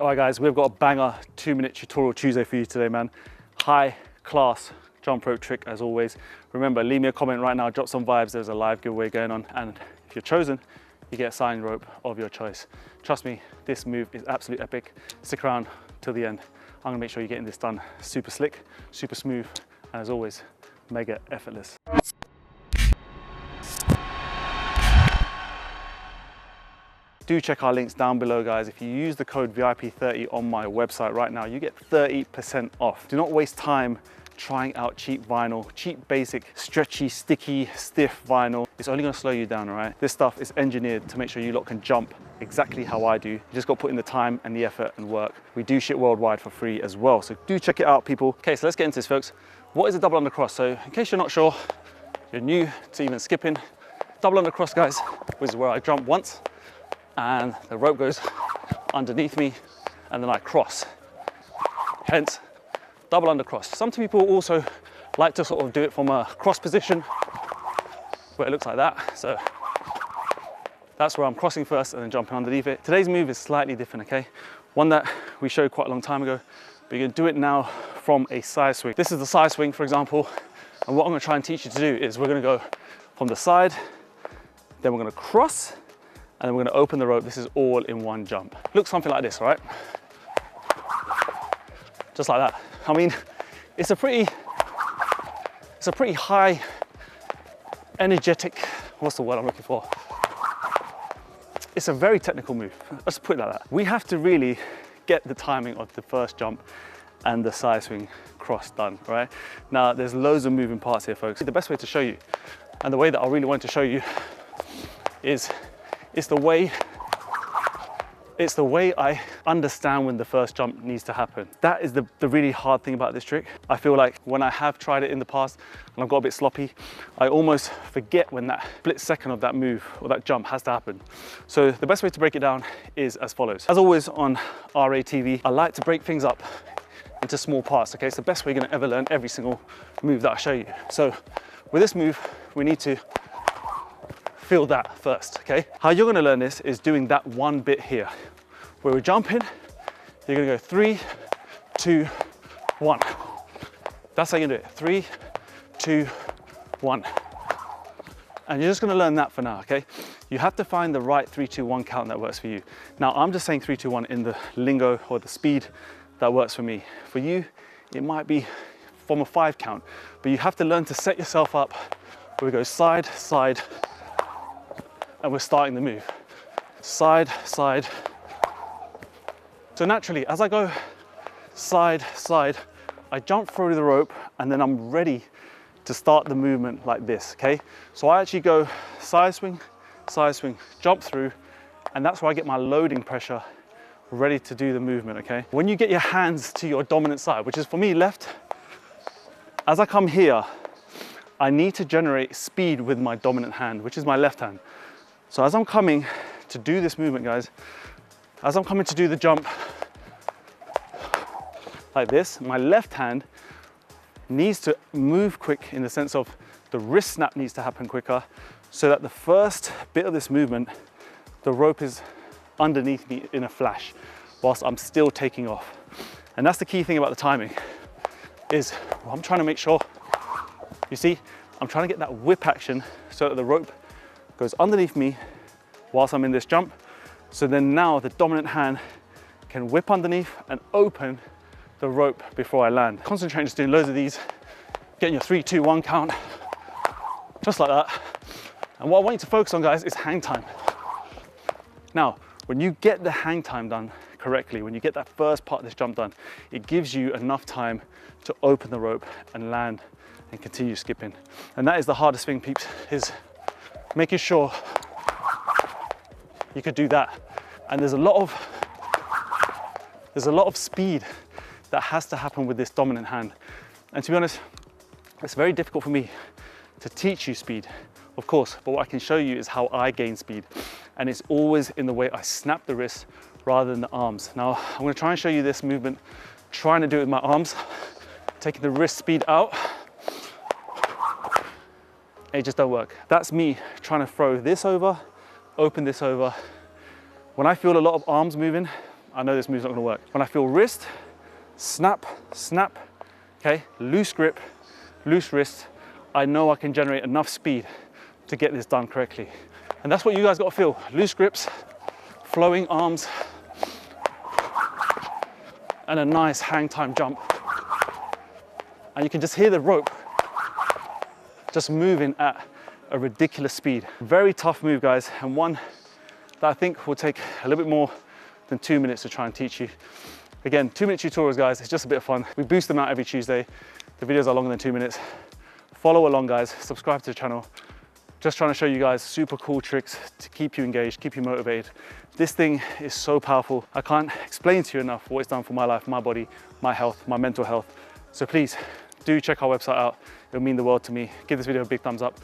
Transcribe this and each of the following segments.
All right guys, we've got a banger 2-minute tutorial Tuesday for you today, man. High class jump rope trick as always. Remember, leave me a comment right now, drop some vibes. There's a live giveaway going on, and if you're chosen, you get a sign rope of your choice. Trust me, this move is absolutely epic. Stick around till the end. I'm gonna make sure you're getting this done super slick, super smooth, and as always, mega effortless. Do check our links down below, guys. If you use the code VIP30 on my website right now, you get 30% off. Do not waste time trying out cheap vinyl, cheap, basic, stretchy, sticky, stiff vinyl. It's only gonna slow you down, all right? This stuff is engineered to make sure you lot can jump exactly how I do. You just got to put in the time and the effort and work. We do ship worldwide for free as well, so do check it out, people. Okay, so let's get into this, folks. What is a double undercross? So in case you're not sure, you're new to even skipping, double undercross, guys, which is where I jump once and the rope goes underneath me and then I cross. Hence, double undercross. Some people also like to sort of do it from a cross position where it looks like that. So that's where I'm crossing first and then jumping underneath it. Today's move is slightly different, okay? One that we showed quite a long time ago, but you're gonna do it now from a side swing. This is the side swing, for example, and what I'm gonna try and teach you to do is we're gonna go from the side, then we're gonna cross, and then we're gonna open the rope. This is all in one jump. Looks something like this, right? Just like that. I mean, it's a pretty high, energetic, what's the word I'm looking for? It's a very technical move, let's put it like that. We have to really get the timing of the first jump and the side swing cross done, right? Now, there's loads of moving parts here, folks. The best way to show you, and the way that I really want to show you, is it's the way I understand when the first jump needs to happen. That is the really hard thing about this trick. I feel like when I have tried it in the past and I've got a bit sloppy, I almost forget when that split second of that move or that jump has to happen. So the best way to break it down is as follows. As always on RATV, I like to break things up into small parts, okay? It's the best way you're gonna ever learn every single move that I show you. So with this move, we need to feel that first, okay? How you're gonna learn this is doing that one bit here. Where we're jumping, you're gonna go 3, 2, 1. That's how you're gonna do it. 3, 2, 1. And you're just gonna learn that for now, okay? You have to find the right 3, 2, 1 count that works for you. Now, I'm just saying 3, 2, 1 in the lingo or the speed that works for me. For you, it might be from a 5 count, but you have to learn to set yourself up where we go side, side, and we're starting the move. Side, side. So naturally, as I go side, side, I jump through the rope and then I'm ready to start the movement like this, okay? So I actually go side swing, jump through, and that's where I get my loading pressure ready to do the movement, okay? When you get your hands to your dominant side, which is for me left, as I come here, I need to generate speed with my dominant hand, which is my left hand. So as I'm coming to do this movement, guys, as I'm coming to do the jump like this, my left hand needs to move quick in the sense of the wrist snap needs to happen quicker so that the first bit of this movement, the rope is underneath me in a flash whilst I'm still taking off. And that's the key thing about the timing is I'm trying to make sure, you see, I'm trying to get that whip action so that the rope goes underneath me whilst I'm in this jump. So then now the dominant hand can whip underneath and open the rope before I land. Concentrate on just doing loads of these, getting your 3, 2, 1 count, just like that. And what I want you to focus on, guys, is hang time. Now, when you get the hang time done correctly, when you get that first part of this jump done, it gives you enough time to open the rope and land and continue skipping. And that is the hardest thing, peeps, is making sure you could do that. And there's a lot of speed that has to happen with this dominant hand. And to be honest, it's very difficult for me to teach you speed, of course, but what I can show you is how I gain speed. And it's always in the way I snap the wrist rather than the arms. Now, I'm gonna try and show you this movement, trying to do it with my arms, taking the wrist speed out. It just don't work. That's me trying to throw this over, open this over. When I feel a lot of arms moving, I know this move's not gonna work. When I feel wrist, snap, snap, okay, loose grip, loose wrist, I know I can generate enough speed to get this done correctly. And that's what you guys gotta feel. Loose grips, flowing arms, and a nice hang time jump. And you can just hear the rope just moving at a ridiculous speed. Very tough move, guys, and one that I think will take a little bit more than 2 minutes to try and teach you. Again, 2-minute tutorials, guys, it's just a bit of fun. We boost them out every Tuesday. The videos are longer than 2 minutes. Follow along, guys, subscribe to the channel. Just trying to show you guys super cool tricks to keep you engaged, keep you motivated. This thing is so powerful. I can't explain to you enough what it's done for my life, my body, my health, my mental health. So please do check our website out. It'll mean the world to me. Give this video a big thumbs up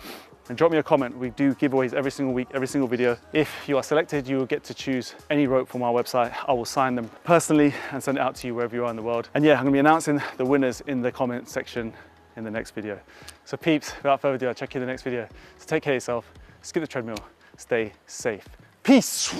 and drop me a comment. We do giveaways every single week, every single video. If you are selected, you will get to choose any rope from our website. I will sign them personally and send it out to you wherever you are in the world. And yeah, I'm gonna be announcing the winners in the comment section in the next video. So peeps, without further ado, I'll check you in the next video. So take care of yourself, skip the treadmill, stay safe. Peace.